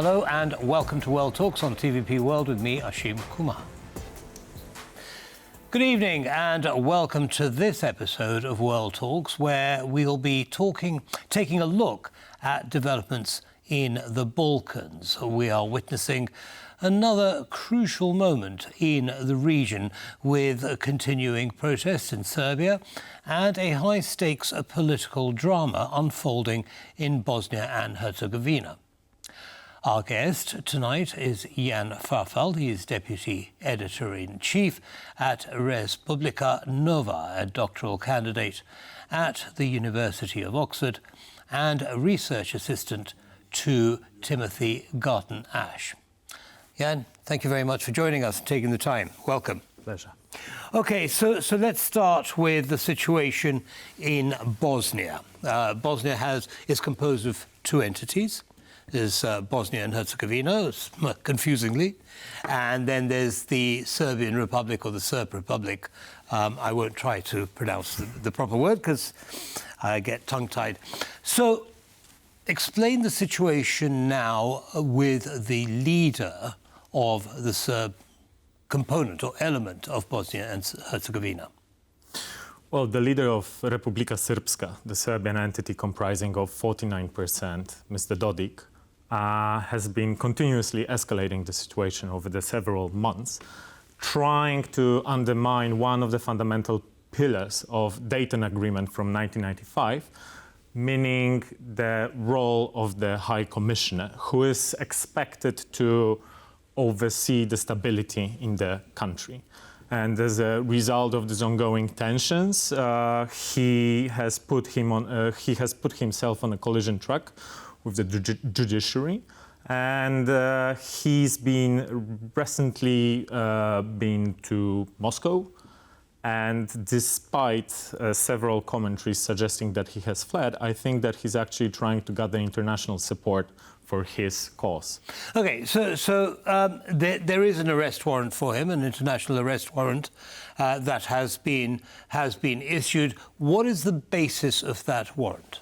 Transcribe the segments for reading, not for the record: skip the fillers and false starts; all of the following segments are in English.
Hello and welcome to World Talks on TVP World with me, Ashim Kumar. Good evening and welcome to this episode of World Talks, where we'll be taking a look at developments in the Balkans. We are witnessing another crucial moment in the region with continuing protests in Serbia and a high-stakes political drama unfolding in Bosnia and Herzegovina. Our guest tonight is Jan Farfal. He is Deputy Editor-in-Chief at Republika Nova, a doctoral candidate at the University of Oxford and a research assistant to Timothy Garton-Ash. Jan, thank you very much for joining us and taking the time. Welcome. Pleasure. OK, so let's start with the situation in Bosnia. Bosnia is composed of two entities. There's Bosnia and Herzegovina, confusingly, and then there's the Serbian Republic, or the Serb Republic. I won't try to pronounce the proper word because I get tongue-tied. So explain the situation now with the leader of the Serb component or element of Bosnia and Herzegovina. Well, the leader of Republika Srpska, the Serbian entity comprising of 49%, Mr. Dodik, has been continuously escalating the situation over the several months, trying to undermine one of the fundamental pillars of Dayton Agreement from 1995, meaning the role of the High Commissioner, who is expected to oversee the stability in the country. And as a result of these ongoing tensions, he has put himself on a collision track with the judiciary, and he's been recently been to Moscow. And despite several commentaries suggesting that he has fled, I think that he's actually trying to gather international support for his cause. OK, so there is an arrest warrant for him, an international arrest warrant that has been issued. What is the basis of that warrant?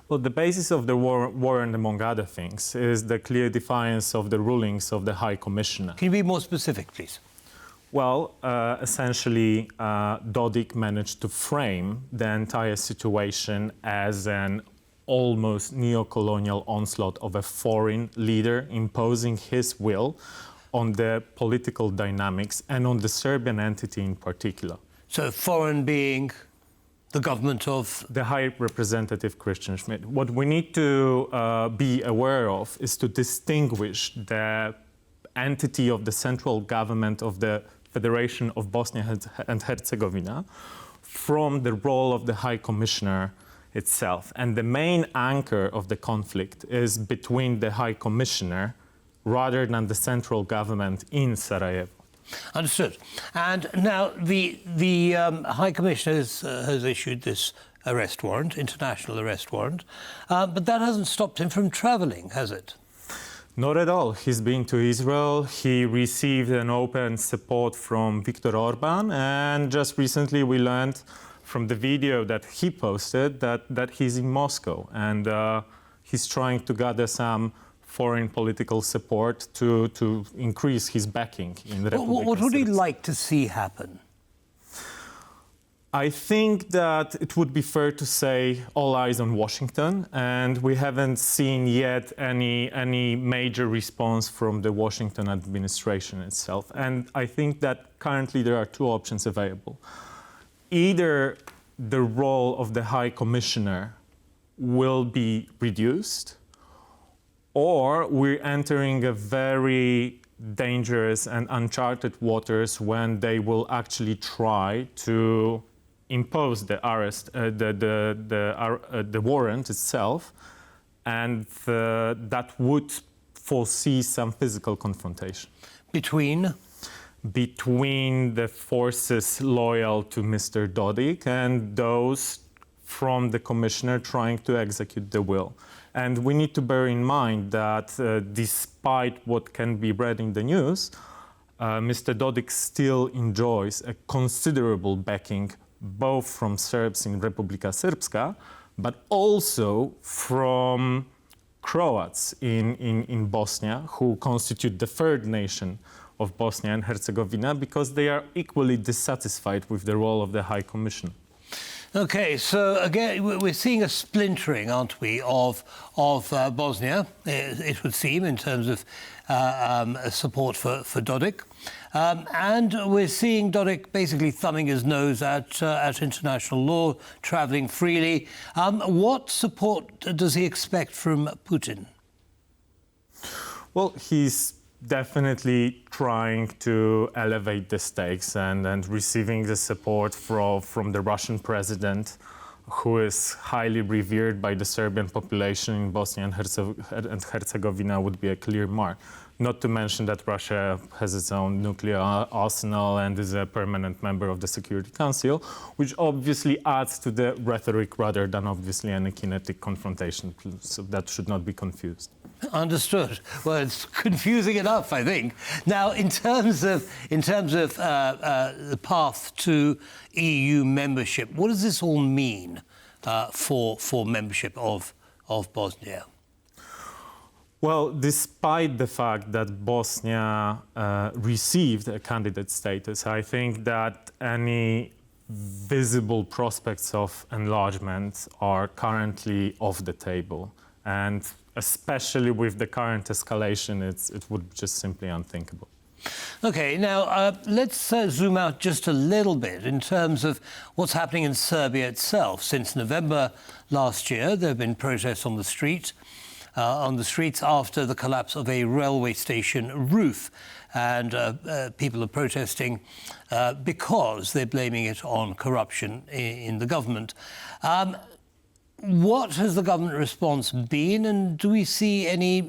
Well, the basis of the warrant, among other things, is the clear defiance of the rulings of the High Commissioner. Can you be more specific, please? Well, essentially, Dodik managed to frame the entire situation as an almost neo-colonial onslaught of a foreign leader imposing his will on the political dynamics and on the Serbian entity in particular. So foreign being the government of? The High Representative Christian Schmidt. What we need to be aware of is to distinguish the entity of the central government of the Federation of Bosnia and Herzegovina from the role of the High Commissioner itself. And the main anchor of the conflict is between the High Commissioner rather than the central government in Sarajevo. Understood. And now the High Commissioner has issued this arrest warrant, international arrest warrant, but that hasn't stopped him from travelling, has it? Not at all. He's been to Israel. He received an open support from Viktor Orban, and just recently we learned from the video that he posted that he's in Moscow, and he's trying to gather some foreign political support to increase his backing in the Republika Srpska. What would he like to see happen? I think that it would be fair to say all eyes on Washington, and we haven't seen yet any major response from the Washington administration itself. And I think that currently there are two options available. Either the role of the High Commissioner will be reduced, or we're entering a very dangerous and uncharted waters when they will actually try to impose the arrest, the warrant itself, and that would foresee some physical confrontation. Between the forces loyal to Mr. Dodik and those from the commissioner trying to execute the will. And we need to bear in mind that despite what can be read in the news, Mr. Dodik still enjoys a considerable backing both from Serbs in Republika Srpska, but also from Croats in Bosnia, who constitute the third nation of Bosnia and Herzegovina, because they are equally dissatisfied with the role of the High Commission. Okay, so again, we're seeing a splintering, aren't we, of Bosnia, it would seem, in terms of support for Dodik. And we're seeing Dodik basically thumbing his nose at international law, travelling freely. What support does he expect from Putin? Well, he's definitely trying to elevate the stakes and receiving the support from the Russian president, who is highly revered by the Serbian population in Bosnia and Herzegovina, would be a clear mark. Not to mention that Russia has its own nuclear arsenal and is a permanent member of the Security Council, which obviously adds to the rhetoric rather than obviously any kinetic confrontation. So that should not be confused. Understood. Well, it's confusing enough, I think. Now, in terms of the path to EU membership, what does this all mean for membership of Bosnia? Well, despite the fact that Bosnia received a candidate status, I think that any visible prospects of enlargement are currently off the table. And especially with the current escalation, it would just simply unthinkable. OK, now let's zoom out just a little bit in terms of what's happening in Serbia itself. Since November last year, there have been protests on the streets after the collapse of a railway station roof. And people are protesting because they're blaming it on corruption in the government. What has the government response been, and do we see any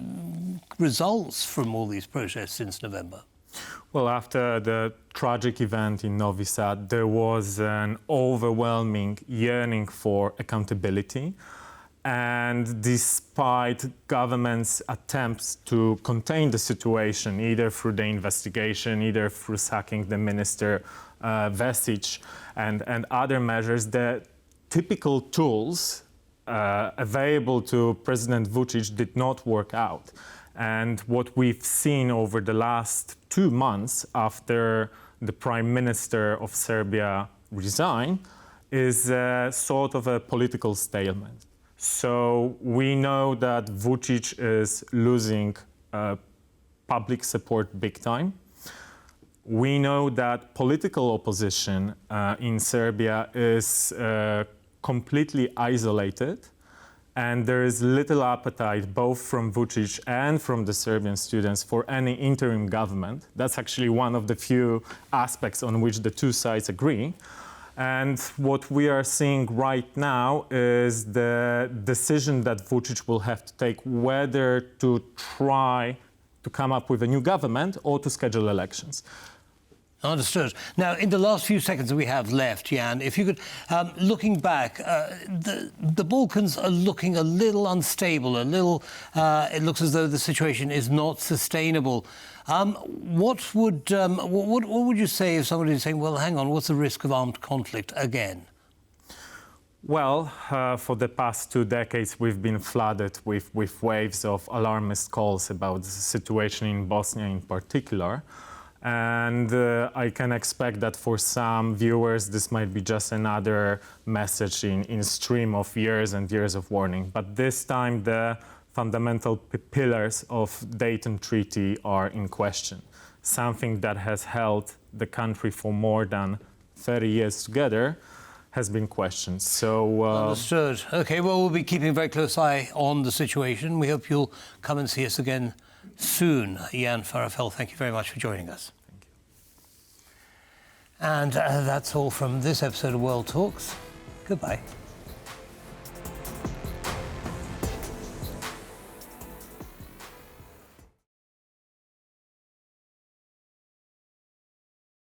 results from all these protests since November? Well, after the tragic event in Novi Sad, there was an overwhelming yearning for accountability. And despite government's attempts to contain the situation, either through the investigation, either through sacking the minister Vesic and other measures, the typical tools available to President Vučić did not work out. And what we've seen over the last 2 months after the Prime Minister of Serbia resigned is sort of a political stalemate. So we know that Vučić is losing public support big time. We know that political opposition in Serbia is completely isolated, and there is little appetite both from Vučić and from the Serbian students for any interim government. That's actually one of the few aspects on which the two sides agree. And what we are seeing right now is the decision that Vučić will have to take whether to try to come up with a new government or to schedule elections. Understood. Now, in the last few seconds that we have left, Jan, if you could, looking back, the Balkans are looking a little unstable, it looks as though the situation is not sustainable. What would you say if somebody is saying, well, hang on, what's the risk of armed conflict again? Well, for the past 2 decades, we've been flooded with waves of alarmist calls about the situation in Bosnia in particular. And I can expect that for some viewers, this might be just another message in stream of years and years of warning. But this time, the fundamental pillars of Dayton Treaty are in question. Something that has held the country for more than 30 years together has been questioned. So understood. OK, well, we'll be keeping a very close eye on the situation. We hope you'll come and see us again soon. Jan Farfał, thank you very much for joining us. Thank you. And that's all from this episode of World Talks. Goodbye.